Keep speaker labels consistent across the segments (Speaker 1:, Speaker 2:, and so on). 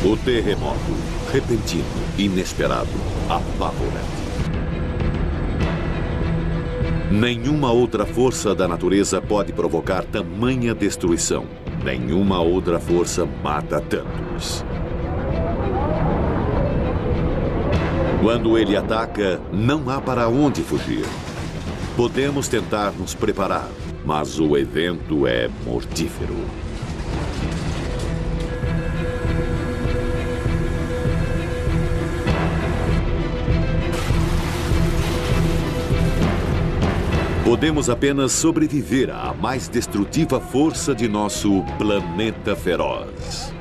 Speaker 1: O terremoto, repentino, inesperado, apavorante. Nenhuma outra força da natureza pode provocar tamanha destruição. Nenhuma outra força mata tantos. Quando ele ataca, não há para onde fugir. Podemos tentar nos preparar, mas o evento é mortífero. Podemos apenas sobreviver à mais destrutiva força de nosso planeta feroz.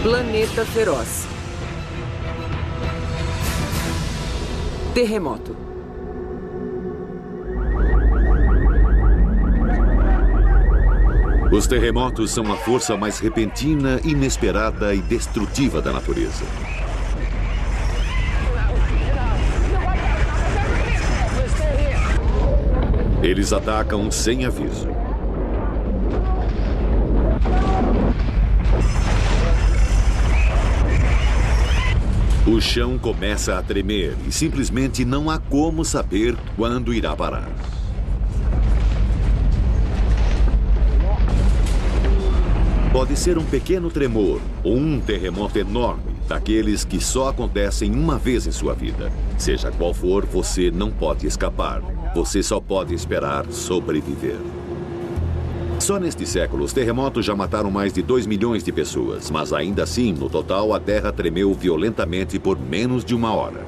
Speaker 2: Planeta feroz. Terremoto.
Speaker 1: Os terremotos são a força mais repentina, inesperada e destrutiva da natureza. Eles atacam sem aviso. O chão começa a tremer e simplesmente não há como saber quando irá parar. Pode ser um pequeno tremor ou um terremoto enorme, daqueles que só acontecem uma vez em sua vida. Seja qual for, você não pode escapar. Você só pode esperar sobreviver. Só neste século, os terremotos já mataram mais de 2 milhões de pessoas, mas ainda assim, no total, a Terra tremeu violentamente por menos de uma hora.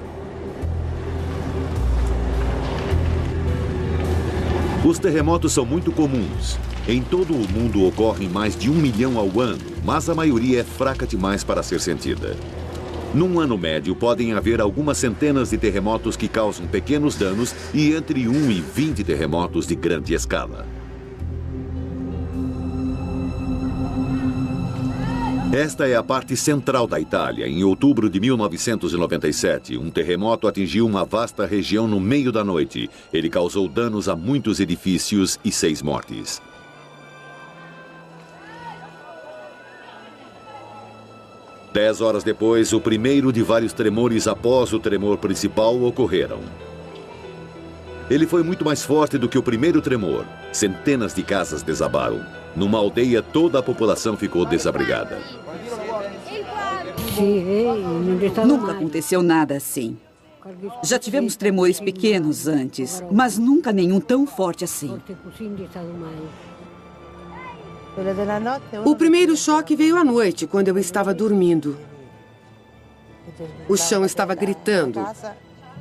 Speaker 1: Os terremotos são muito comuns. Em todo o mundo ocorrem mais de 1 milhão ao ano, mas a maioria é fraca demais para ser sentida. Num ano médio, podem haver algumas centenas de terremotos que causam pequenos danos e entre 1 e 20 terremotos de grande escala. Esta é a parte central da Itália. Em outubro de 1997, um terremoto atingiu uma vasta região no meio da noite. Ele causou danos a muitos edifícios e 6 mortes. Dez horas depois, o primeiro de vários tremores após o tremor principal ocorreram. Ele foi muito mais forte do que o primeiro tremor. Centenas de casas desabaram. Numa aldeia, toda a população ficou desabrigada.
Speaker 3: Nunca aconteceu nada assim. Já tivemos tremores pequenos antes, mas nunca nenhum tão forte assim.
Speaker 4: O primeiro choque veio à noite, quando eu estava dormindo. O chão estava gritando.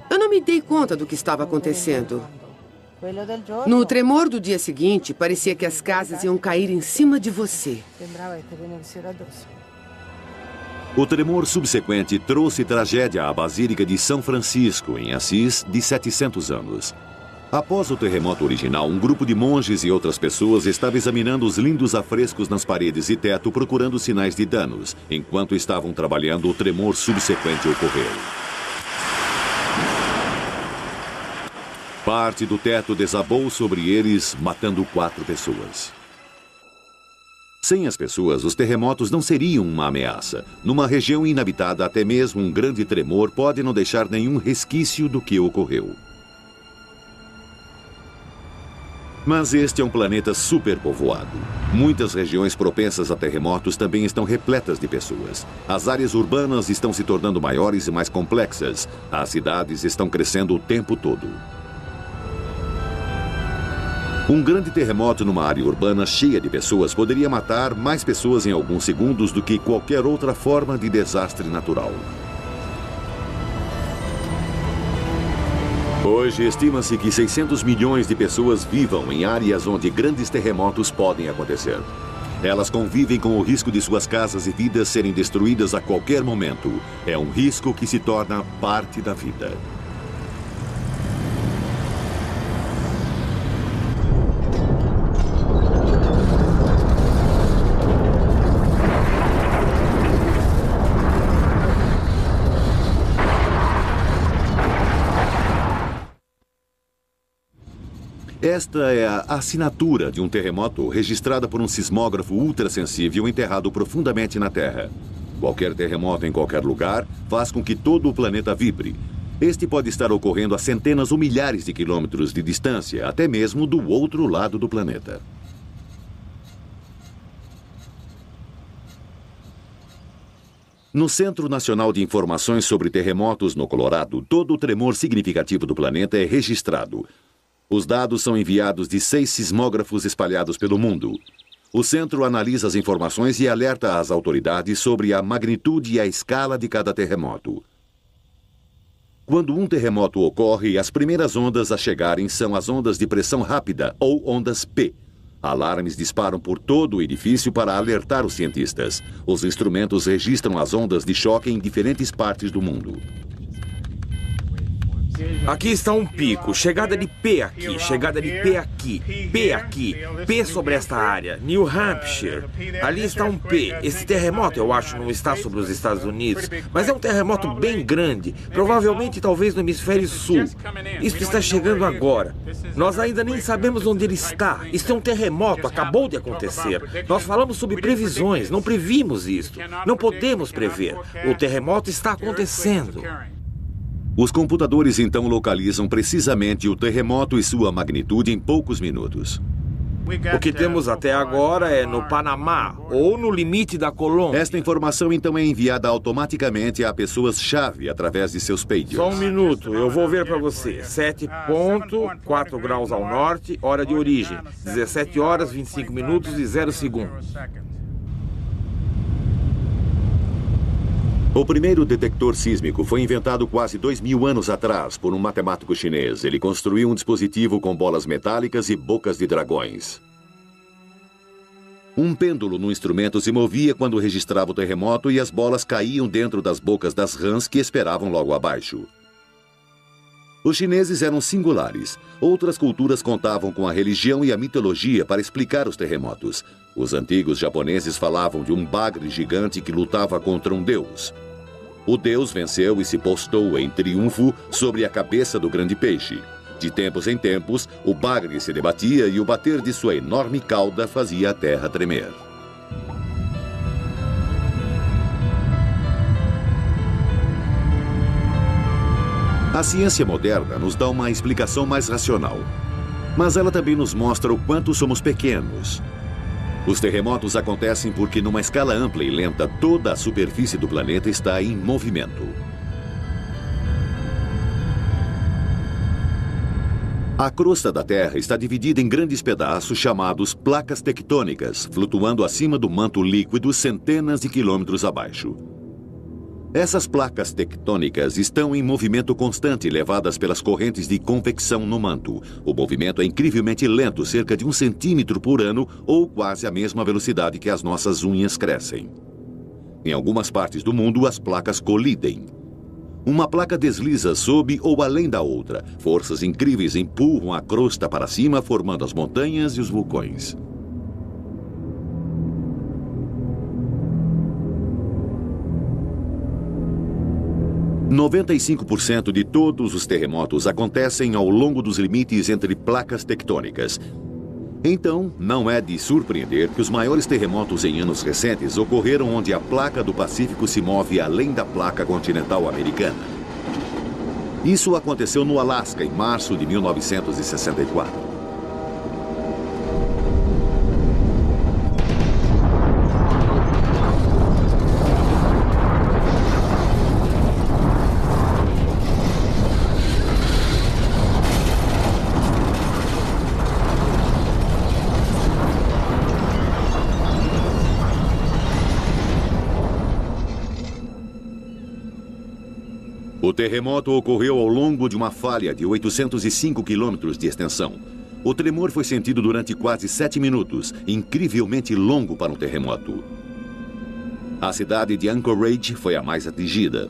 Speaker 4: Eu não me dei conta do que estava acontecendo. No tremor do dia seguinte, parecia que as casas iam cair em cima de você.
Speaker 1: O tremor subsequente trouxe tragédia à Basílica de São Francisco, em Assis, de 700 anos. Após o terremoto original, um grupo de monges e outras pessoas estava examinando os lindos afrescos nas paredes e teto, procurando sinais de danos. Enquanto estavam trabalhando, o tremor subsequente ocorreu. Parte do teto desabou sobre eles, matando 4 pessoas. Sem as pessoas, os terremotos não seriam uma ameaça. Numa região inabitada, até mesmo um grande tremor pode não deixar nenhum resquício do que ocorreu. Mas este é um planeta superpovoado. Muitas regiões propensas a terremotos também estão repletas de pessoas. As áreas urbanas estão se tornando maiores e mais complexas. As cidades estão crescendo o tempo todo. Um grande terremoto numa área urbana cheia de pessoas poderia matar mais pessoas em alguns segundos do que qualquer outra forma de desastre natural. Hoje, estima-se que 600 milhões de pessoas vivam em áreas onde grandes terremotos podem acontecer. Elas convivem com o risco de suas casas e vidas serem destruídas a qualquer momento. É um risco que se torna parte da vida. Esta é a assinatura de um terremoto registrada por um sismógrafo ultrassensível enterrado profundamente na Terra. Qualquer terremoto em qualquer lugar faz com que todo o planeta vibre. Este pode estar ocorrendo a centenas ou milhares de quilômetros de distância, até mesmo do outro lado do planeta. No Centro Nacional de Informações sobre Terremotos no Colorado, todo o tremor significativo do planeta é registrado. Os dados são enviados de 6 sismógrafos espalhados pelo mundo. O centro analisa as informações e alerta as autoridades sobre a magnitude e a escala de cada terremoto. Quando um terremoto ocorre, as primeiras ondas a chegarem são as ondas de pressão rápida, ou ondas P. Alarmes disparam por todo o edifício para alertar os cientistas. Os instrumentos registram as ondas de choque em diferentes partes do mundo.
Speaker 5: Aqui está um pico, chegada de P aqui, chegada de P aqui, P sobre esta área, New Hampshire. Ali está um P. Esse terremoto, eu acho, não está sobre os Estados Unidos, mas é um terremoto bem grande, provavelmente talvez no hemisfério sul. Isso está chegando agora. Nós ainda nem sabemos onde ele está. Isso é um terremoto, acabou de acontecer. Nós falamos sobre previsões, não previmos isto. Não podemos prever. O terremoto está acontecendo.
Speaker 1: Os computadores então localizam precisamente o terremoto e sua magnitude em poucos minutos.
Speaker 5: O que temos até agora é no Panamá, ou no limite da Colômbia.
Speaker 1: Esta informação então é enviada automaticamente a pessoas-chave através de seus pagers.
Speaker 5: Só um minuto, eu vou ver para você. 7,4 graus ao norte, hora de origem. 17 horas, 25 minutos e 0 segundos.
Speaker 1: O primeiro detector sísmico foi inventado quase 2.000 anos atrás por um matemático chinês. Ele construiu um dispositivo com bolas metálicas e bocas de dragões. Um pêndulo no instrumento se movia quando registrava o terremoto e as bolas caíam dentro das bocas das rãs que esperavam logo abaixo. Os chineses eram singulares. Outras culturas contavam com a religião e a mitologia para explicar os terremotos. Os antigos japoneses falavam de um bagre gigante que lutava contra um deus. O deus venceu e se postou em triunfo sobre a cabeça do grande peixe. De tempos em tempos, o bagre se debatia e o bater de sua enorme cauda fazia a terra tremer. A ciência moderna nos dá uma explicação mais racional, mas ela também nos mostra o quanto somos pequenos. Os terremotos acontecem porque, numa escala ampla e lenta, toda a superfície do planeta está em movimento. A crosta da Terra está dividida em grandes pedaços chamados placas tectônicas, flutuando acima do manto líquido centenas de quilômetros abaixo. Essas placas tectônicas estão em movimento constante, levadas pelas correntes de convecção no manto. O movimento é incrivelmente lento, cerca de 1 centímetro por ano, ou quase a mesma velocidade que as nossas unhas crescem. Em algumas partes do mundo, as placas colidem. Uma placa desliza sob ou além da outra. Forças incríveis empurram a crosta para cima, formando as montanhas e os vulcões. « 95% de todos os terremotos acontecem ao longo dos limites entre placas tectônicas. Então, não é de surpreender que os maiores terremotos em anos recentes ocorreram onde a placa do Pacífico se move além da placa continental americana. Isso aconteceu no Alasca, em março de 1964. O terremoto ocorreu ao longo de uma falha de 805 quilômetros de extensão. O tremor foi sentido durante quase 7 minutos, incrivelmente longo para um terremoto. A cidade de Anchorage foi a mais atingida.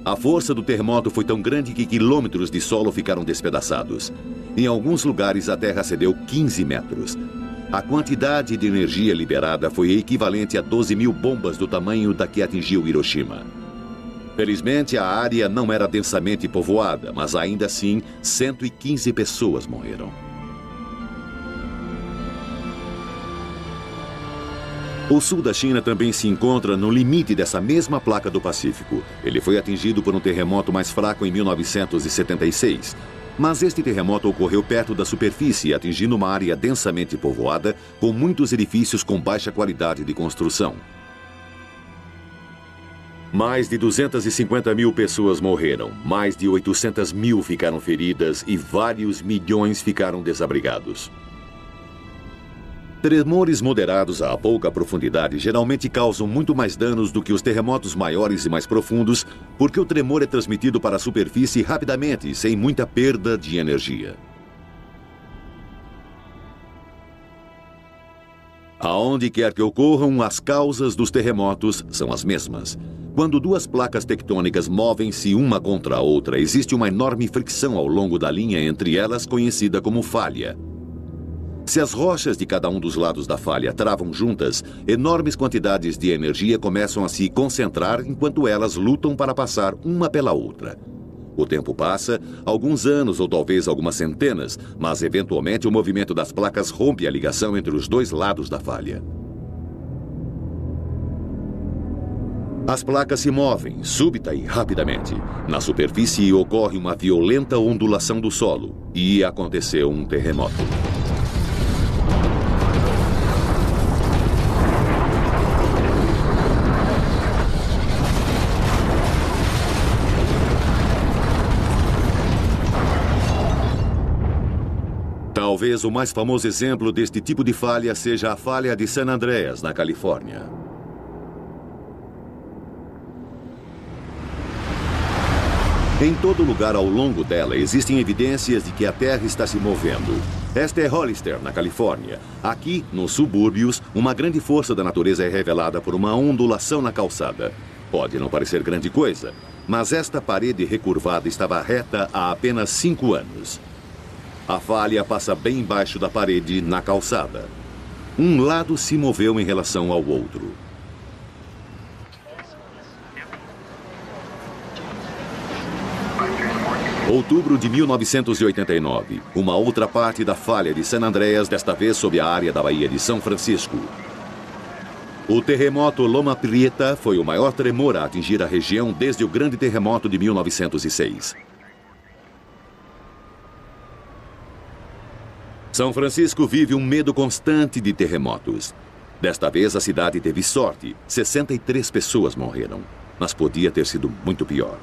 Speaker 1: A força do terremoto foi tão grande que quilômetros de solo ficaram despedaçados. Em alguns lugares, a terra cedeu 15 metros. A quantidade de energia liberada foi equivalente a 12.000 bombas do tamanho da que atingiu Hiroshima. Felizmente, a área não era densamente povoada, mas ainda assim, 115 pessoas morreram. O sul da China também se encontra no limite dessa mesma placa do Pacífico. Ele foi atingido por um terremoto mais fraco em 1976. Mas este terremoto ocorreu perto da superfície, atingindo uma área densamente povoada, com muitos edifícios com baixa qualidade de construção. Mais de 250 mil pessoas morreram, mais de 800 mil ficaram feridas e vários milhões ficaram desabrigados. Tremores moderados a pouca profundidade geralmente causam muito mais danos do que os terremotos maiores e mais profundos, porque o tremor é transmitido para a superfície rapidamente, sem muita perda de energia. Aonde quer que ocorram, as causas dos terremotos são as mesmas. Quando duas placas tectônicas movem-se uma contra a outra, existe uma enorme fricção ao longo da linha entre elas, conhecida como falha. Se as rochas de cada um dos lados da falha travam juntas, enormes quantidades de energia começam a se concentrar enquanto elas lutam para passar uma pela outra. O tempo passa, alguns anos ou talvez algumas centenas, mas eventualmente o movimento das placas rompe a ligação entre os dois lados da falha. As placas se movem, súbita e rapidamente. Na superfície ocorre uma violenta ondulação do solo e aconteceu um terremoto. Talvez o mais famoso exemplo deste tipo de falha seja a falha de San Andreas, na Califórnia. Em todo lugar ao longo dela existem evidências de que a Terra está se movendo. Esta é Hollister, na Califórnia. Aqui, nos subúrbios, uma grande força da natureza é revelada por uma ondulação na calçada. Pode não parecer grande coisa, mas esta parede recurvada estava reta há apenas 5 anos. A falha passa bem embaixo da parede, na calçada. Um lado se moveu em relação ao outro. Outubro de 1989. Uma outra parte da falha de San Andreas, desta vez sob a área da Baía de São Francisco. O terremoto Loma Prieta foi o maior tremor a atingir a região desde o grande terremoto de 1906. São Francisco vive um medo constante de terremotos. Desta vez, a cidade teve sorte. 63 pessoas morreram, mas podia ter sido muito pior.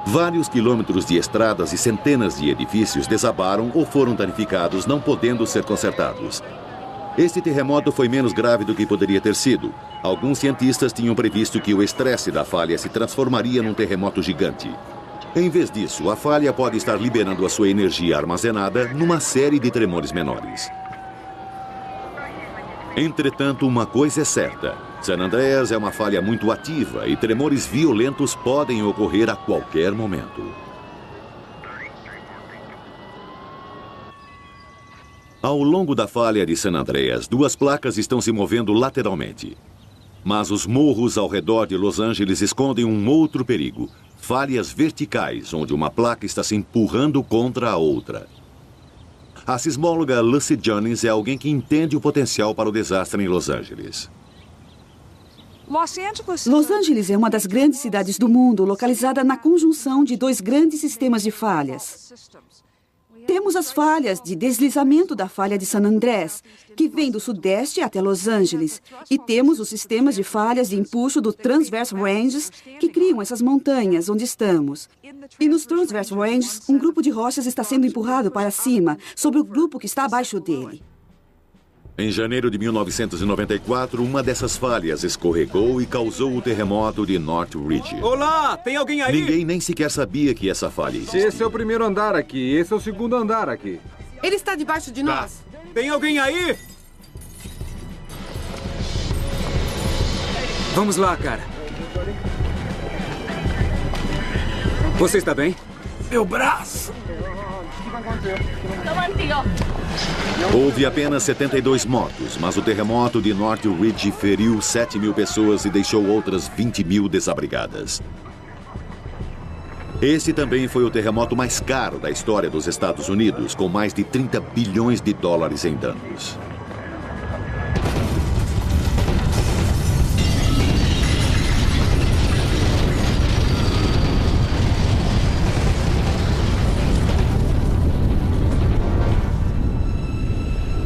Speaker 1: Vários quilômetros de estradas e centenas de edifícios desabaram ou foram danificados, não podendo ser consertados. Este terremoto foi menos grave do que poderia ter sido. Alguns cientistas tinham previsto que o estresse da falha se transformaria num terremoto gigante. Em vez disso, a falha pode estar liberando a sua energia armazenada numa série de tremores menores. Entretanto, uma coisa é certa. San Andreas é uma falha muito ativa e tremores violentos podem ocorrer a qualquer momento. Ao longo da falha de San Andreas, duas placas estão se movendo lateralmente. Mas os morros ao redor de Los Angeles escondem um outro perigo. Falhas verticais, onde uma placa está se empurrando contra a outra. A sismóloga Lucy Jennings é alguém que entende o potencial para o desastre em Los Angeles.
Speaker 3: Los Angeles é uma das grandes cidades do mundo, localizada na conjunção de dois grandes sistemas de falhas. Temos as falhas de deslizamento da falha de San Andrés, que vem do sudeste até Los Angeles. E temos os sistemas de falhas de empuxo do Transverse Ranges, que criam essas montanhas onde estamos. E nos Transverse Ranges, um grupo de rochas está sendo empurrado para cima, sobre o grupo que está abaixo dele.
Speaker 1: Em janeiro de 1994, uma dessas falhas escorregou e causou o terremoto de North Ridge.
Speaker 6: Olá, tem alguém aí?
Speaker 1: Ninguém nem sequer sabia que essa falha existia.
Speaker 6: Esse é o primeiro andar aqui, esse é o segundo andar aqui.
Speaker 4: Ele está debaixo de nós.
Speaker 6: Tem alguém aí? Vamos lá, cara. Você está bem? Meu braço!
Speaker 1: Houve apenas 72 mortos, mas o terremoto de North Ridge feriu 7 mil pessoas e deixou outras 20 mil desabrigadas. Esse também foi o terremoto mais caro da história dos Estados Unidos, com mais de 30 bilhões de dólares em danos.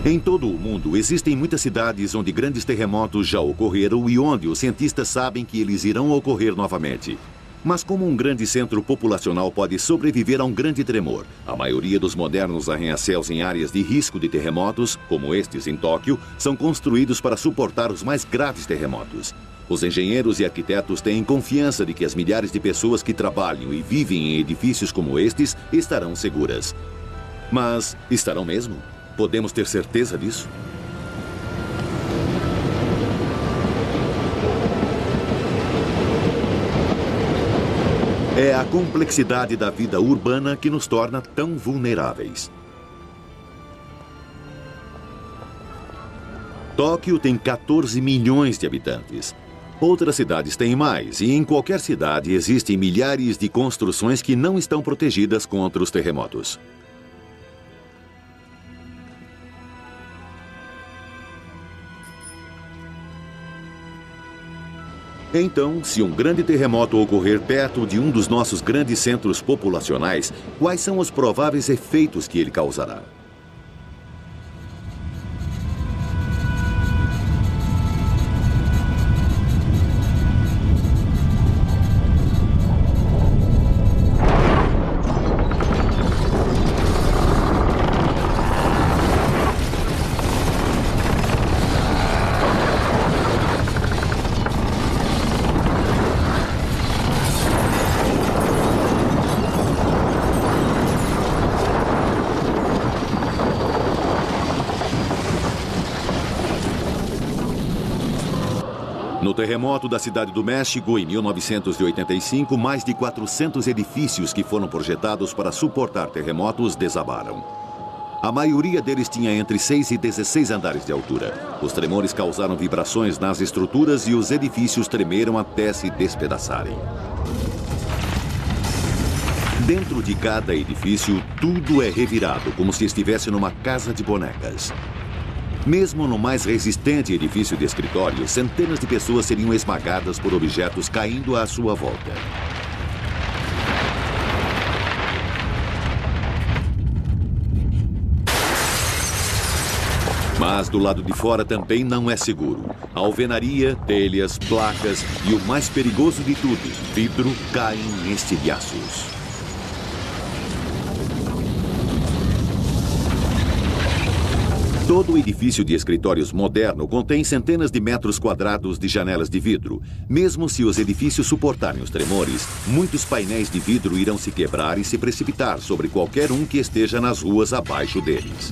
Speaker 1: Em todo o mundo, existem muitas cidades onde grandes terremotos já ocorreram e onde os cientistas sabem que eles irão ocorrer novamente. Mas como um grande centro populacional pode sobreviver a um grande tremor? A maioria dos modernos arranha-céus em áreas de risco de terremotos, como estes em Tóquio, são construídos para suportar os mais graves terremotos. Os engenheiros e arquitetos têm confiança de que as milhares de pessoas que trabalham e vivem em edifícios como estes estarão seguras. Mas estarão mesmo? Podemos ter certeza disso? É a complexidade da vida urbana que nos torna tão vulneráveis. Tóquio tem 14 milhões de habitantes. Outras cidades têm mais, e em qualquer cidade existem milhares de construções que não estão protegidas contra os terremotos. Então, se um grande terremoto ocorrer perto de um dos nossos grandes centros populacionais, quais são os prováveis efeitos que ele causará? No terremoto da Cidade do México, em 1985, mais de 400 edifícios que foram projetados para suportar terremotos desabaram. A maioria deles tinha entre 6 e 16 andares de altura. Os tremores causaram vibrações nas estruturas e os edifícios tremeram até se despedaçarem. Dentro de cada edifício, tudo é revirado, como se estivesse numa casa de bonecas. Mesmo no mais resistente edifício de escritório, centenas de pessoas seriam esmagadas por objetos caindo à sua volta. Mas do lado de fora também não é seguro. A alvenaria, telhas, placas e o mais perigoso de tudo, vidro, caem em estilhaços. Todo o edifício de escritórios moderno contém centenas de metros quadrados de janelas de vidro. Mesmo se os edifícios suportarem os tremores, muitos painéis de vidro irão se quebrar e se precipitar sobre qualquer um que esteja nas ruas abaixo deles.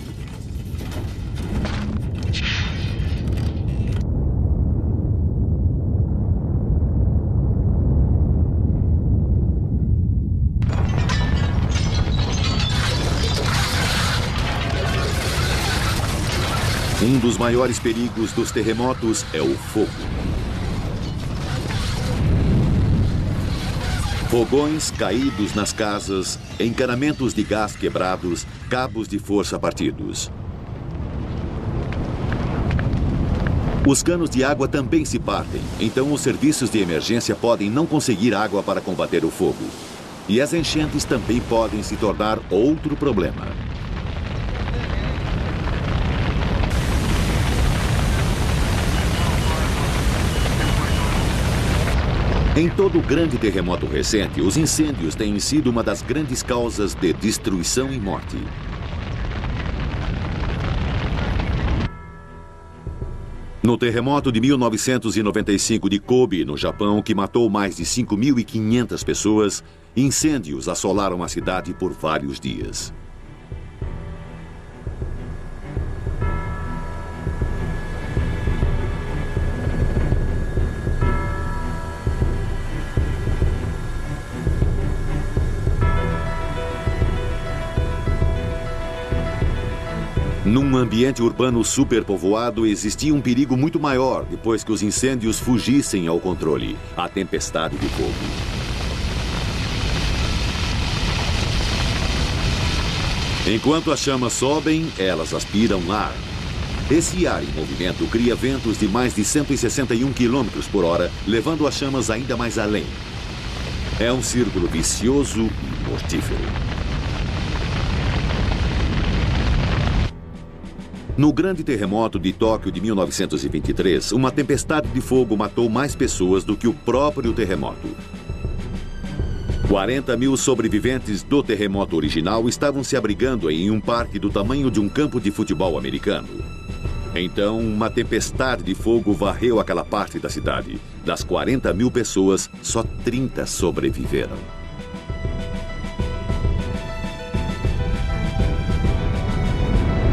Speaker 1: Um dos maiores perigos dos terremotos é o fogo. Fogões caídos nas casas, encanamentos de gás quebrados, cabos de força partidos. Os canos de água também se partem, então os serviços de emergência podem não conseguir água para combater o fogo. E as enchentes também podem se tornar outro problema. Em todo grande terremoto recente, os incêndios têm sido uma das grandes causas de destruição e morte. No terremoto de 1995 de Kobe, no Japão, que matou mais de 5.500 pessoas, incêndios assolaram a cidade por vários dias. Num ambiente urbano superpovoado, existia um perigo muito maior depois que os incêndios fugissem ao controle: a tempestade de fogo. Enquanto as chamas sobem, elas aspiram ar. Esse ar em movimento cria ventos de mais de 161 km por hora, levando as chamas ainda mais além. É um círculo vicioso e mortífero. No grande terremoto de Tóquio de 1923, uma tempestade de fogo matou mais pessoas do que o próprio terremoto. 40 mil sobreviventes do terremoto original estavam se abrigando em um parque do tamanho de um campo de futebol americano. Então, uma tempestade de fogo varreu aquela parte da cidade. Das 40 mil pessoas, só 30 sobreviveram.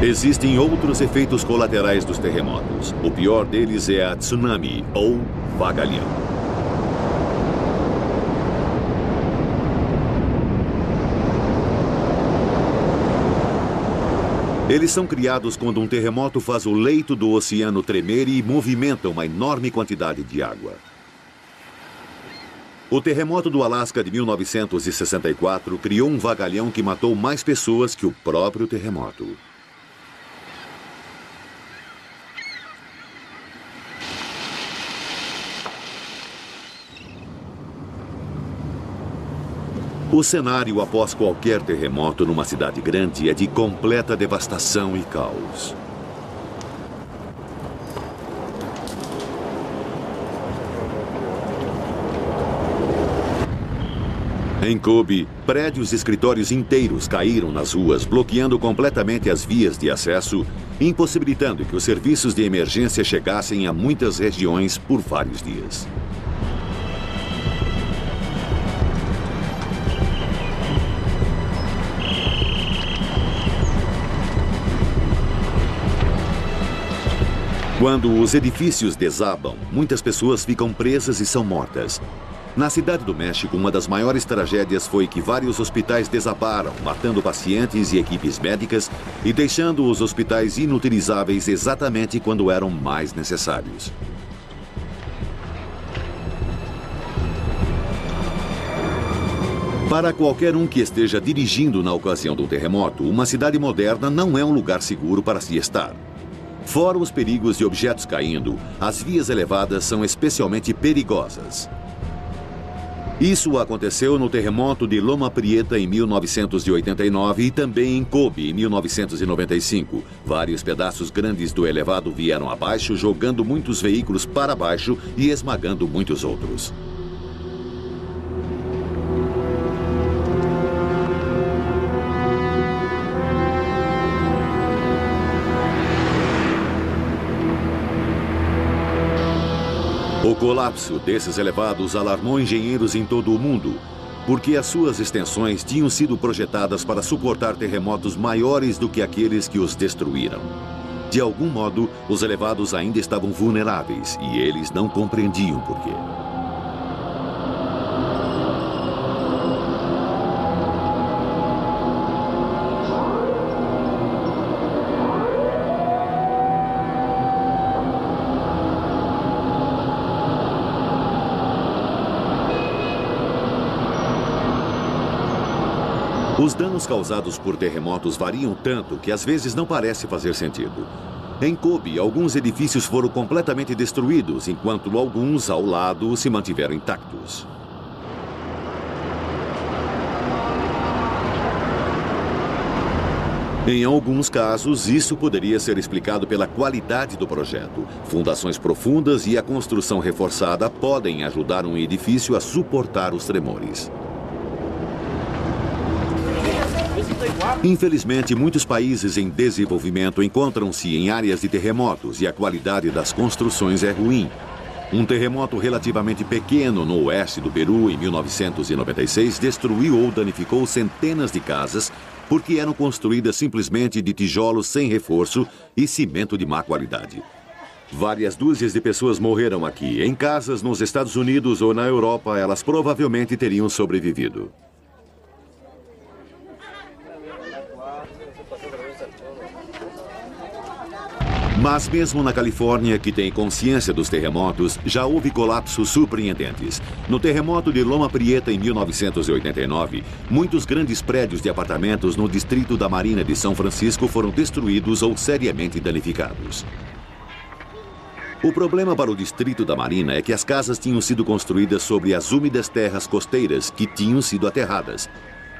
Speaker 1: Existem outros efeitos colaterais dos terremotos. O pior deles é a tsunami, ou vagalhão. Eles são criados quando um terremoto faz o leito do oceano tremer e movimenta uma enorme quantidade de água. O terremoto do Alasca de 1964 criou um vagalhão que matou mais pessoas que o próprio terremoto. O cenário após qualquer terremoto numa cidade grande é de completa devastação e caos. Em Kobe, prédios e escritórios inteiros caíram nas ruas, bloqueando completamente as vias de acesso, impossibilitando que os serviços de emergência chegassem a muitas regiões por vários dias. Quando os edifícios desabam, muitas pessoas ficam presas e são mortas. Na Cidade do México, uma das maiores tragédias foi que vários hospitais desabaram, matando pacientes e equipes médicas e deixando os hospitais inutilizáveis exatamente quando eram mais necessários. Para qualquer um que esteja dirigindo na ocasião do terremoto, uma cidade moderna não é um lugar seguro para se estar. Fora os perigos de objetos caindo, as vias elevadas são especialmente perigosas. Isso aconteceu no terremoto de Loma Prieta em 1989 e também em Kobe em 1995. Vários pedaços grandes do elevado vieram abaixo, jogando muitos veículos para baixo e esmagando muitos outros. O colapso desses elevados alarmou engenheiros em todo o mundo, porque as suas extensões tinham sido projetadas para suportar terremotos maiores do que aqueles que os destruíram. De algum modo, os elevados ainda estavam vulneráveis e eles não compreendiam por quê. Os danos causados por terremotos variam tanto que às vezes não parece fazer sentido. Em Kobe, alguns edifícios foram completamente destruídos, enquanto alguns ao lado se mantiveram intactos. Em alguns casos, isso poderia ser explicado pela qualidade do projeto. Fundações profundas e a construção reforçada podem ajudar um edifício a suportar os tremores. Infelizmente, muitos países em desenvolvimento encontram-se em áreas de terremotos e a qualidade das construções é ruim. Um terremoto relativamente pequeno no oeste do Peru, em 1996, destruiu ou danificou centenas de casas porque eram construídas simplesmente de tijolos sem reforço e cimento de má qualidade. Várias dúzias de pessoas morreram aqui. Em casas nos Estados Unidos ou na Europa, elas provavelmente teriam sobrevivido. Mas mesmo na Califórnia, que tem consciência dos terremotos, já houve colapsos surpreendentes. No terremoto de Loma Prieta, em 1989, muitos grandes prédios de apartamentos no distrito da Marina de São Francisco foram destruídos ou seriamente danificados. O problema para o distrito da Marina é que as casas tinham sido construídas sobre as úmidas terras costeiras que tinham sido aterradas.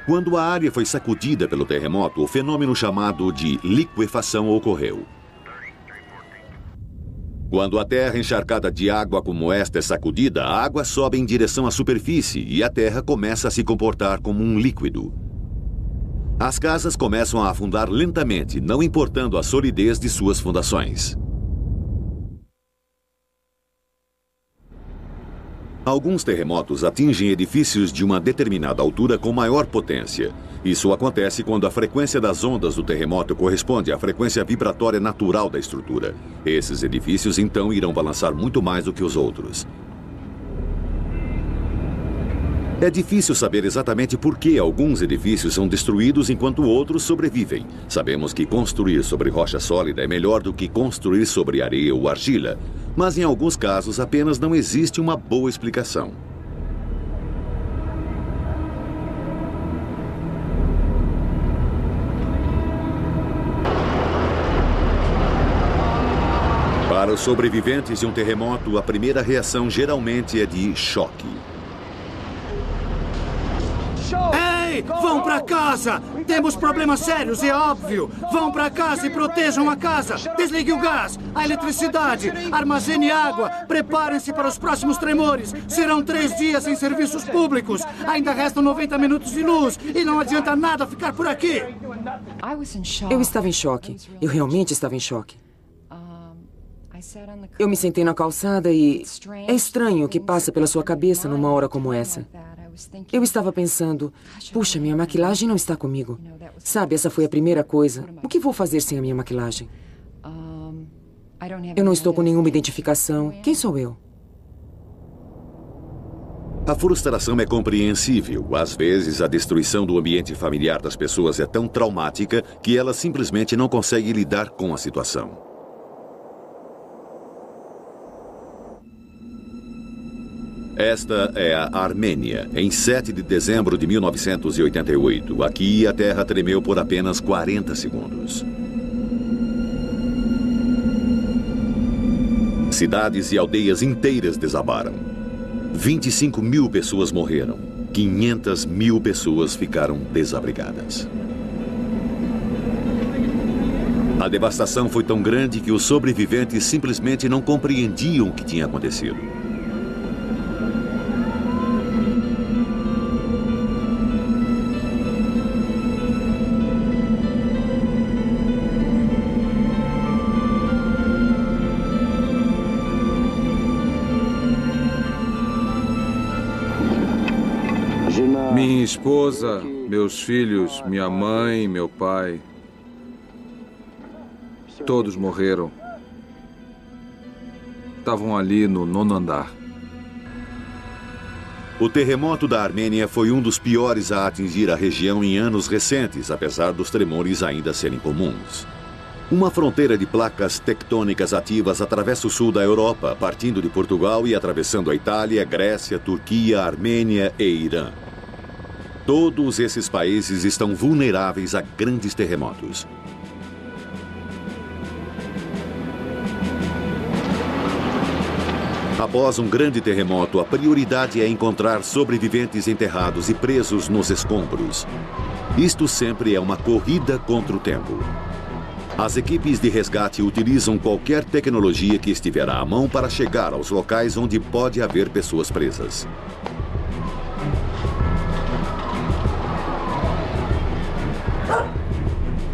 Speaker 1: Quando a área foi sacudida pelo terremoto, o fenômeno chamado de liquefação ocorreu. Quando a terra encharcada de água como esta é sacudida, a água sobe em direção à superfície e a terra começa a se comportar como um líquido. As casas começam a afundar lentamente, não importando a solidez de suas fundações. Alguns terremotos atingem edifícios de uma determinada altura com maior potência. Isso acontece quando a frequência das ondas do terremoto corresponde à frequência vibratória natural da estrutura. Esses edifícios, então, irão balançar muito mais do que os outros. É difícil saber exatamente por que alguns edifícios são destruídos enquanto outros sobrevivem. Sabemos que construir sobre rocha sólida é melhor do que construir sobre areia ou argila, mas em alguns casos apenas não existe uma boa explicação. Para os sobreviventes de um terremoto, a primeira reação geralmente é de choque.
Speaker 7: Ei, vão pra casa! Temos problemas sérios, é óbvio! Vão pra casa e protejam a casa! Desligue o gás, a eletricidade, armazene água, preparem-se para os próximos tremores! Serão 3 dias sem serviços públicos! Ainda restam 90 minutos de luz e não adianta nada ficar por aqui!
Speaker 2: Eu estava em choque. Eu realmente estava em choque. Eu me sentei na calçada e... É estranho o que passa pela sua cabeça numa hora como essa. Eu estava pensando, puxa, minha maquilagem não está comigo. Sabe, essa foi a primeira coisa. O que vou fazer sem a minha maquilagem? Eu não estou com nenhuma identificação. Quem sou eu?
Speaker 1: A frustração é compreensível. Às vezes, a destruição do ambiente familiar das pessoas é tão traumática que elas simplesmente não conseguem lidar com a situação. Esta é a Armênia, em 7 de dezembro de 1988. Aqui, a terra tremeu por apenas 40 segundos. Cidades e aldeias inteiras desabaram. 25 mil pessoas morreram. 500 mil pessoas ficaram desabrigadas. A devastação foi tão grande que os sobreviventes simplesmente não compreendiam o que tinha acontecido.
Speaker 6: Minha esposa, meus filhos, minha mãe, meu pai, todos morreram. Estavam ali no 9º andar.
Speaker 1: O terremoto da Armênia foi um dos piores a atingir a região em anos recentes, apesar dos tremores ainda serem comuns. Uma fronteira de placas tectônicas ativas atravessa o sul da Europa, partindo de Portugal e atravessando a Itália, Grécia, Turquia, Armênia e Irã. Todos esses países estão vulneráveis a grandes terremotos. Após um grande terremoto, a prioridade é encontrar sobreviventes enterrados e presos nos escombros. Isto sempre é uma corrida contra o tempo. As equipes de resgate utilizam qualquer tecnologia que estiver à mão para chegar aos locais onde pode haver pessoas presas.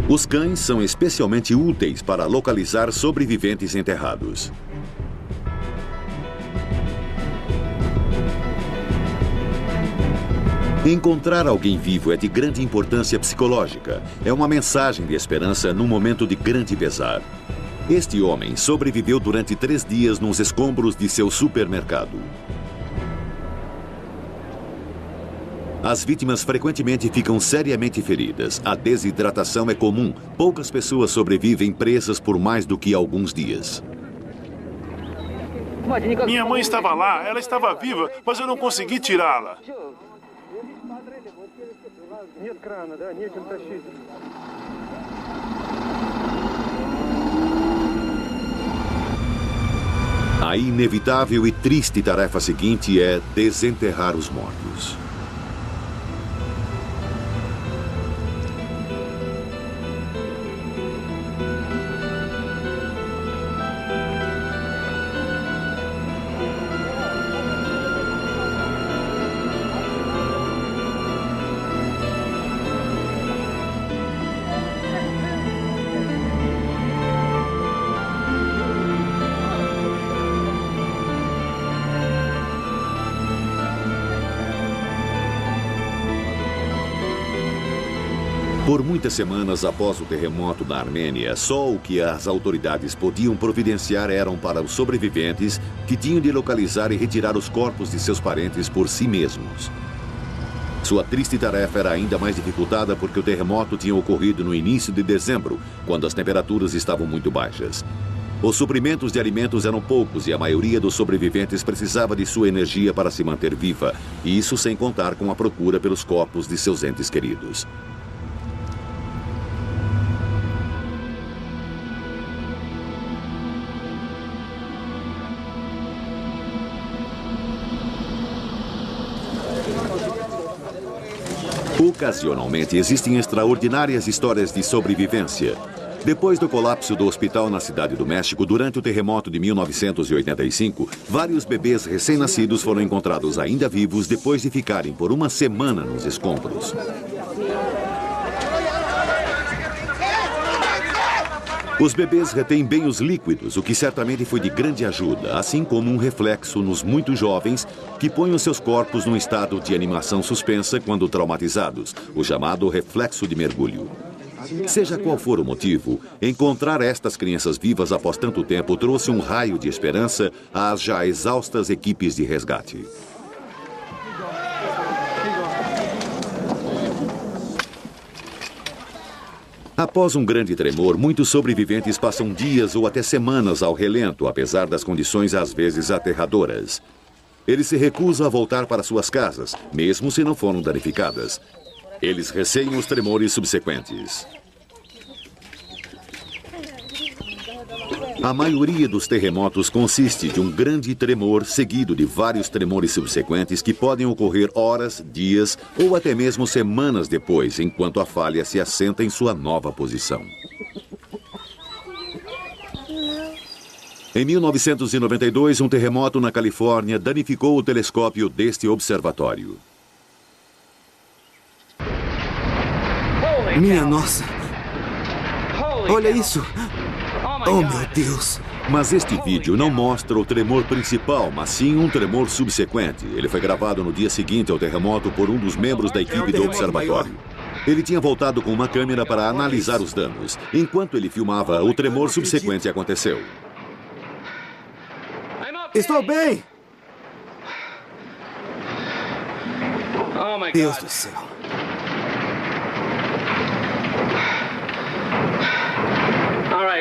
Speaker 1: Os cães são especialmente úteis para localizar sobreviventes enterrados. Encontrar alguém vivo é de grande importância psicológica. É uma mensagem de esperança num momento de grande pesar. Este homem sobreviveu durante 3 dias nos escombros de seu supermercado. As vítimas frequentemente ficam seriamente feridas. A desidratação é comum. Poucas pessoas sobrevivem presas por mais do que alguns dias.
Speaker 8: Minha mãe estava lá, ela estava viva, mas eu não consegui tirá-la.
Speaker 1: A inevitável e triste tarefa seguinte é desenterrar os mortos. Por muitas semanas após o terremoto na Armênia, só o que as autoridades podiam providenciar eram para os sobreviventes que tinham de localizar e retirar os corpos de seus parentes por si mesmos. Sua triste tarefa era ainda mais dificultada porque o terremoto tinha ocorrido no início de dezembro, quando as temperaturas estavam muito baixas. Os suprimentos de alimentos eram poucos e a maioria dos sobreviventes precisava de sua energia para se manter viva, e isso sem contar com a procura pelos corpos de seus entes queridos. Ocasionalmente existem extraordinárias histórias de sobrevivência. Depois do colapso do hospital na Cidade do México, durante o terremoto de 1985, vários bebês recém-nascidos foram encontrados ainda vivos depois de ficarem por uma semana nos escombros. Os bebês retêm bem os líquidos, o que certamente foi de grande ajuda, assim como um reflexo nos muito jovens que põem os seus corpos num estado de animação suspensa quando traumatizados, o chamado reflexo de mergulho. Seja qual for o motivo, encontrar estas crianças vivas após tanto tempo trouxe um raio de esperança às já exaustas equipes de resgate. Após um grande tremor, muitos sobreviventes passam dias ou até semanas ao relento, apesar das condições às vezes aterradoras. Eles se recusam a voltar para suas casas, mesmo se não foram danificadas. Eles receiam os tremores subsequentes. A maioria dos terremotos consiste de um grande tremor seguido de vários tremores subsequentes que podem ocorrer horas, dias ou até mesmo semanas depois, enquanto a falha se assenta em sua nova posição. Em 1992, um terremoto na Califórnia danificou o telescópio deste observatório.
Speaker 9: Minha nossa! Olha isso! Oh, meu Deus!
Speaker 1: Mas este vídeo não mostra o tremor principal, mas sim um tremor subsequente. Ele foi gravado no dia seguinte ao terremoto por um dos membros da equipe do observatório. Ele tinha voltado com uma câmera para analisar os danos. Enquanto ele filmava, o tremor subsequente aconteceu.
Speaker 9: Estou bem! Deus do céu!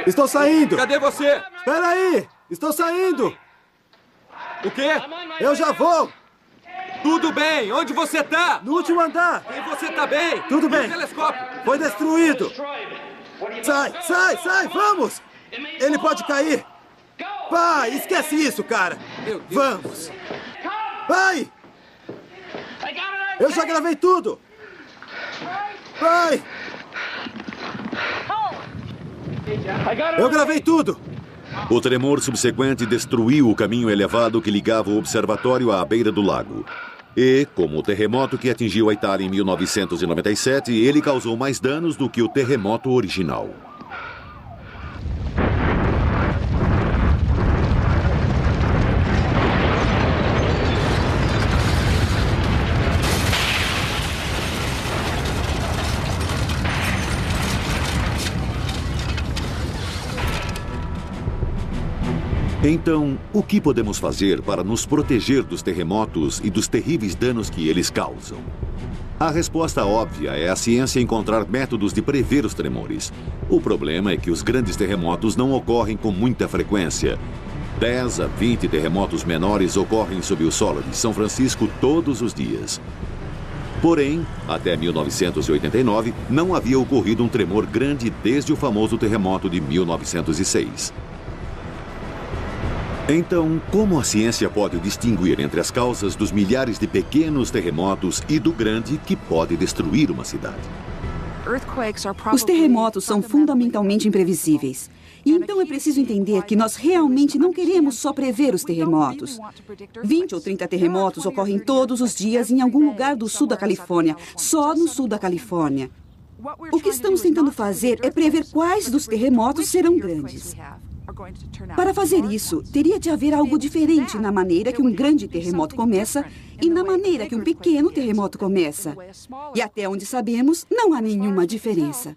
Speaker 9: Estou saindo!
Speaker 5: Cadê você?
Speaker 9: Espera aí! Estou saindo!
Speaker 5: O quê?
Speaker 9: Eu já vou!
Speaker 5: Tudo bem! Onde você tá?
Speaker 9: No último andar!
Speaker 5: E você tá bem?
Speaker 9: Tudo
Speaker 5: E
Speaker 9: bem!
Speaker 5: o telescópio?
Speaker 9: Foi destruído! Sai, sai, sai! Vamos! Ele pode cair! Vai! Esquece isso, cara! Vamos! Vai! Eu já gravei tudo! Vai! Eu gravei tudo!
Speaker 1: O tremor subsequente destruiu o caminho elevado que ligava o observatório à beira do lago. E, como o terremoto que atingiu a Itália em 1997, ele causou mais danos do que o terremoto original. Então, o que podemos fazer para nos proteger dos terremotos e dos terríveis danos que eles causam? A resposta óbvia é a ciência encontrar métodos de prever os tremores. O problema é que os grandes terremotos não ocorrem com muita frequência. 10 a 20 terremotos menores ocorrem sob o solo de São Francisco todos os dias. Porém, até 1989, não havia ocorrido um tremor grande desde o famoso terremoto de 1906. Então, como a ciência pode distinguir entre as causas dos milhares de pequenos terremotos e do grande que pode destruir uma cidade?
Speaker 3: Os terremotos são fundamentalmente imprevisíveis. E então é preciso entender que nós realmente não queremos só prever os terremotos. 20 ou 30 terremotos ocorrem todos os dias em algum lugar do sul da Califórnia, só no sul da Califórnia. O que estamos tentando fazer é prever quais dos terremotos serão grandes. Para fazer isso, teria de haver algo diferente na maneira que um grande terremoto começa e na maneira que um pequeno terremoto começa. E até onde sabemos, não há nenhuma diferença.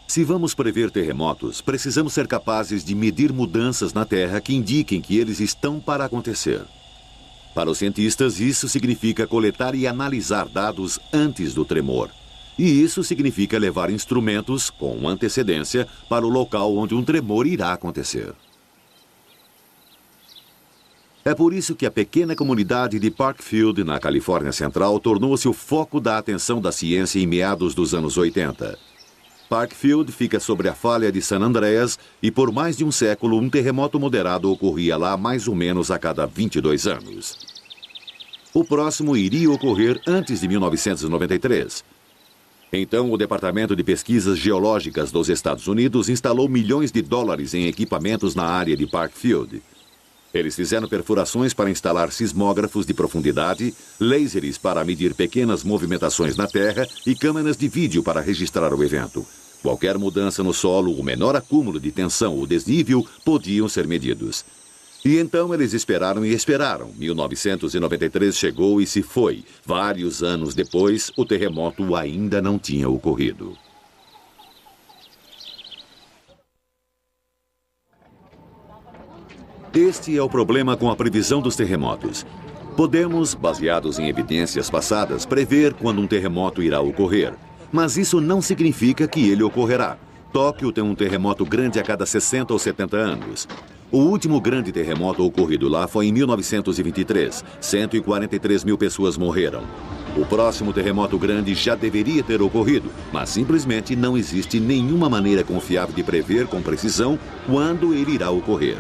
Speaker 1: Se vamos prever terremotos, precisamos ser capazes de medir mudanças na Terra que indiquem que eles estão para acontecer. Para os cientistas, isso significa coletar e analisar dados antes do tremor. E isso significa levar instrumentos com antecedência para o local onde um tremor irá acontecer. É por isso que a pequena comunidade de Parkfield, na Califórnia Central, tornou-se o foco da atenção da ciência em meados dos anos 80. Parkfield fica sobre a falha de San Andreas e por mais de um século um terremoto moderado ocorria lá mais ou menos a cada 22 anos. O próximo iria ocorrer antes de 1993. Então, o Departamento de Pesquisas Geológicas dos Estados Unidos instalou milhões de dólares em equipamentos na área de Parkfield. Eles fizeram perfurações para instalar sismógrafos de profundidade, lasers para medir pequenas movimentações na Terra e câmeras de vídeo para registrar o evento. Qualquer mudança no solo, o menor acúmulo de tensão ou desnível podiam ser medidos. E então eles esperaram e esperaram. 1993 chegou e se foi. Vários anos depois, o terremoto ainda não tinha ocorrido. Este é o problema com a previsão dos terremotos. Podemos, baseados em evidências passadas, prever quando um terremoto irá ocorrer. Mas isso não significa que ele ocorrerá. Tóquio tem um terremoto grande a cada 60 ou 70 anos. O último grande terremoto ocorrido lá foi em 1923. 143 mil pessoas morreram. O próximo terremoto grande já deveria ter ocorrido, mas simplesmente não existe nenhuma maneira confiável de prever com precisão quando ele irá ocorrer.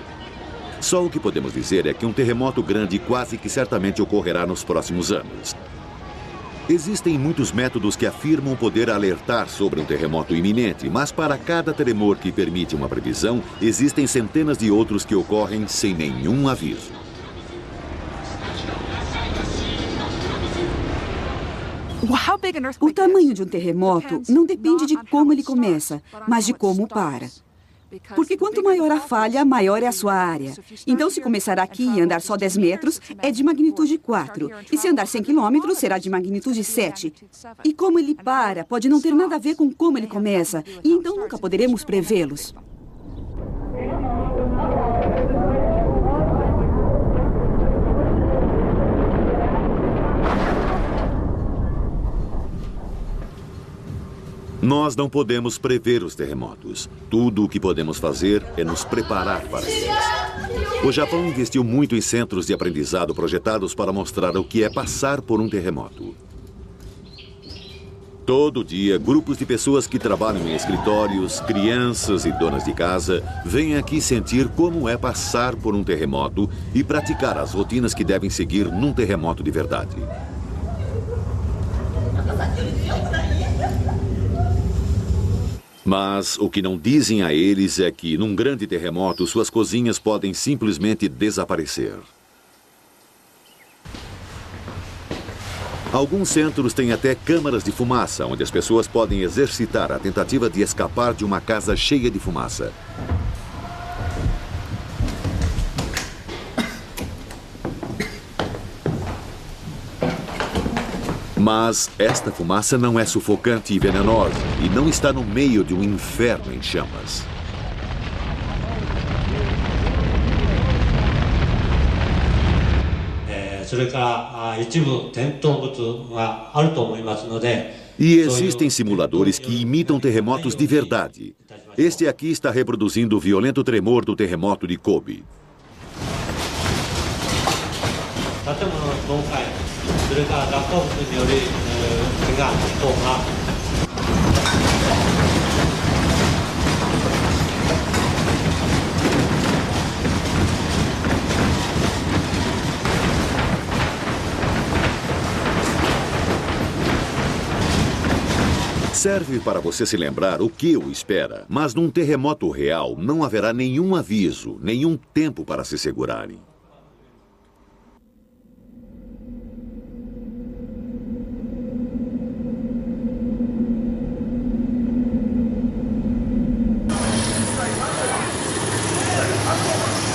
Speaker 1: Só o que podemos dizer é que um terremoto grande quase que certamente ocorrerá nos próximos anos. Existem muitos métodos que afirmam poder alertar sobre um terremoto iminente, mas para cada tremor que permite uma previsão, existem centenas de outros que ocorrem sem nenhum aviso.
Speaker 3: O tamanho de um terremoto não depende de como ele começa, mas de como para. Porque quanto maior a falha, maior é a sua área. Então, se começar aqui e andar só 10 metros, é de magnitude 4. E se andar 100 quilômetros, será de magnitude 7. E como ele para, pode não ter nada a ver com como ele começa. E então nunca poderemos prevê-los.
Speaker 1: Nós não podemos prever os terremotos. Tudo o que podemos fazer é nos preparar para eles. O Japão investiu muito em centros de aprendizado projetados para mostrar o que é passar por um terremoto. Todo dia, grupos de pessoas que trabalham em escritórios, crianças e donas de casa, vêm aqui sentir como é passar por um terremoto e praticar as rotinas que devem seguir num terremoto de verdade. Mas o que não dizem a eles é que, num grande terremoto, suas cozinhas podem simplesmente desaparecer. Alguns centros têm até câmaras de fumaça, onde as pessoas podem exercitar a tentativa de escapar de uma casa cheia de fumaça. Mas esta fumaça não é sufocante e venenosa e não está no meio de um inferno em chamas. E existem simuladores que imitam terremotos de verdade. Este aqui está reproduzindo o violento tremor do terremoto de Kobe. Serve para você se lembrar o que o espera, mas num terremoto real não haverá nenhum aviso, nenhum tempo para se segurarem.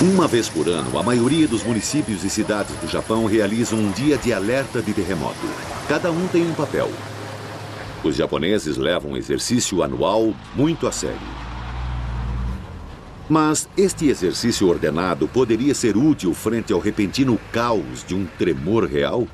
Speaker 1: Uma vez por ano, a maioria dos municípios e cidades do Japão realizam um dia de alerta de terremoto. Cada um tem um papel. Os japoneses levam o exercício anual muito a sério. Mas este exercício ordenado poderia ser útil frente ao repentino caos de um tremor real?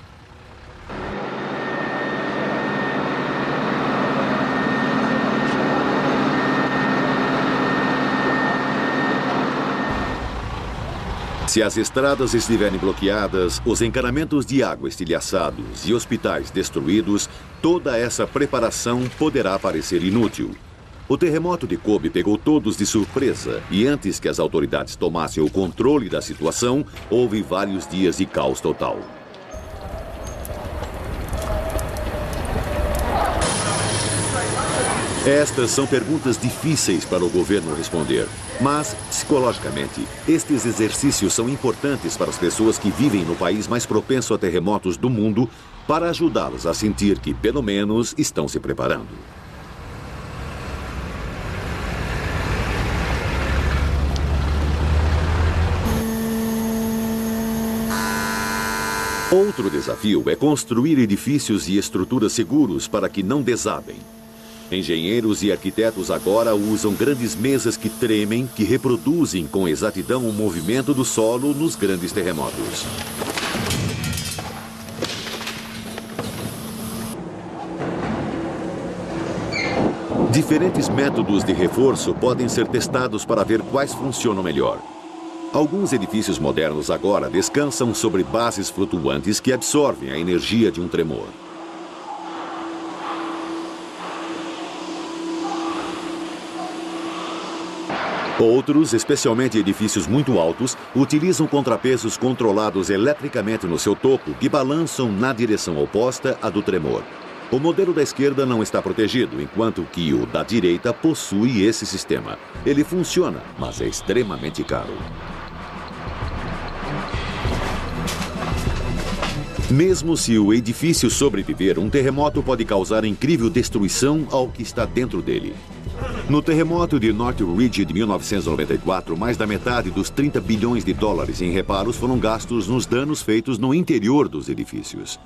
Speaker 1: Se as estradas estiverem bloqueadas, os encanamentos de água estilhaçados e hospitais destruídos, toda essa preparação poderá parecer inútil. O terremoto de Kobe pegou todos de surpresa e antes que as autoridades tomassem o controle da situação, houve vários dias de caos total. Estas são perguntas difíceis para o governo responder, mas, psicologicamente, estes exercícios são importantes para as pessoas que vivem no país mais propenso a terremotos do mundo, para ajudá-los a sentir que, pelo menos, estão se preparando. Outro desafio é construir edifícios e estruturas seguros para que não desabem. Engenheiros e arquitetos agora usam grandes mesas que tremem, que reproduzem com exatidão o movimento do solo nos grandes terremotos. Diferentes métodos de reforço podem ser testados para ver quais funcionam melhor. Alguns edifícios modernos agora descansam sobre bases flutuantes que absorvem a energia de um tremor. Outros, especialmente edifícios muito altos, utilizam contrapesos controlados eletricamente no seu topo que balançam na direção oposta à do tremor. O modelo da esquerda não está protegido, enquanto que o da direita possui esse sistema. Ele funciona, mas é extremamente caro. Mesmo se o edifício sobreviver, um terremoto pode causar incrível destruição ao que está dentro dele. No terremoto de Northridge de 1994, mais da metade dos 30 bilhões de dólares em reparos foram gastos nos danos feitos no interior dos edifícios.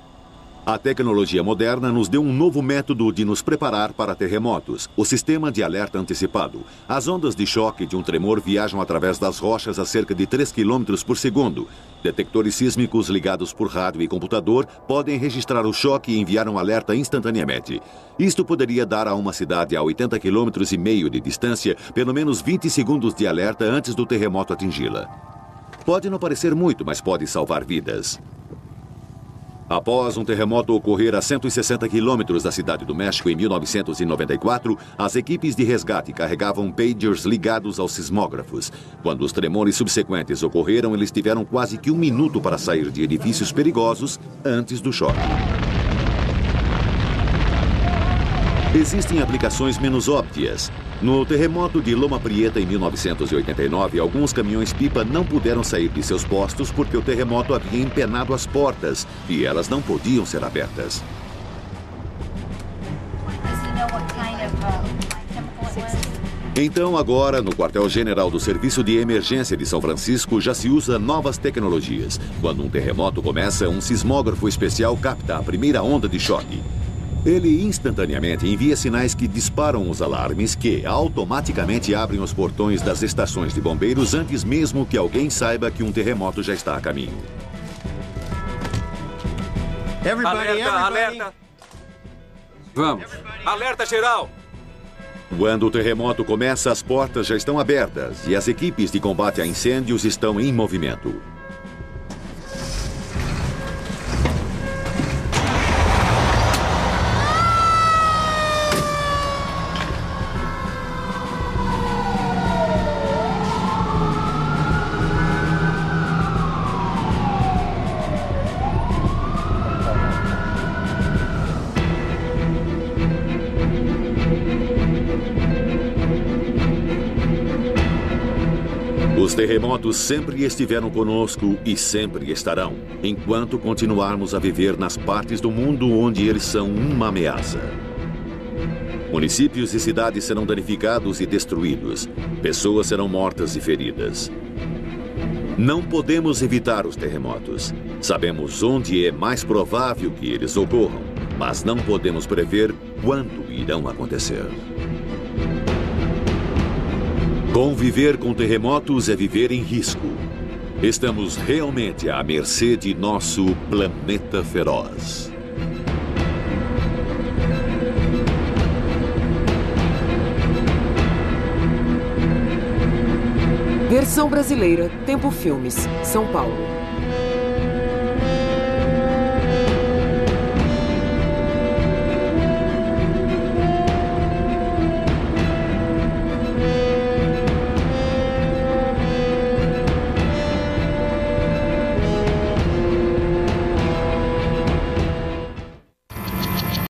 Speaker 1: A tecnologia moderna nos deu um novo método de nos preparar para terremotos, o sistema de alerta antecipado. As ondas de choque de um tremor viajam através das rochas a cerca de 3 km por segundo. Detectores sísmicos ligados por rádio e computador podem registrar o choque e enviar um alerta instantaneamente. Isto poderia dar a uma cidade a 80,5 km de distância pelo menos 20 segundos de alerta antes do terremoto atingi-la. Pode não parecer muito, mas pode salvar vidas. Após um terremoto ocorrer a 160 quilômetros da cidade do México em 1994, as equipes de resgate carregavam pagers ligados aos sismógrafos. Quando os tremores subsequentes ocorreram, eles tiveram quase que 1 minuto para sair de edifícios perigosos antes do choque. Existem aplicações menos óbvias. No terremoto de Loma Prieta em 1989, alguns caminhões-pipa não puderam sair de seus postos porque o terremoto havia empenado as portas e elas não podiam ser abertas. Então, agora, no quartel-general do Serviço de Emergência de São Francisco, já se usa novas tecnologias. Quando um terremoto começa, um sismógrafo especial capta a primeira onda de choque. Ele instantaneamente envia sinais que disparam os alarmes que automaticamente abrem os portões das estações de bombeiros antes mesmo que alguém saiba que um terremoto já está a caminho.
Speaker 5: Alerta!
Speaker 6: Vamos.
Speaker 5: Alerta geral!
Speaker 1: Quando o terremoto começa, as portas já estão abertas e as equipes de combate a incêndios estão em movimento. Os terremotos sempre estiveram conosco e sempre estarão, enquanto continuarmos a viver nas partes do mundo onde eles são uma ameaça. Municípios e cidades serão danificados e destruídos. Pessoas serão mortas e feridas. Não podemos evitar os terremotos. Sabemos onde é mais provável que eles ocorram, mas não podemos prever quando irão acontecer. Conviver com terremotos é viver em risco. Estamos realmente à mercê de nosso planeta feroz.
Speaker 2: Versão brasileira, Tempo Filmes, São Paulo.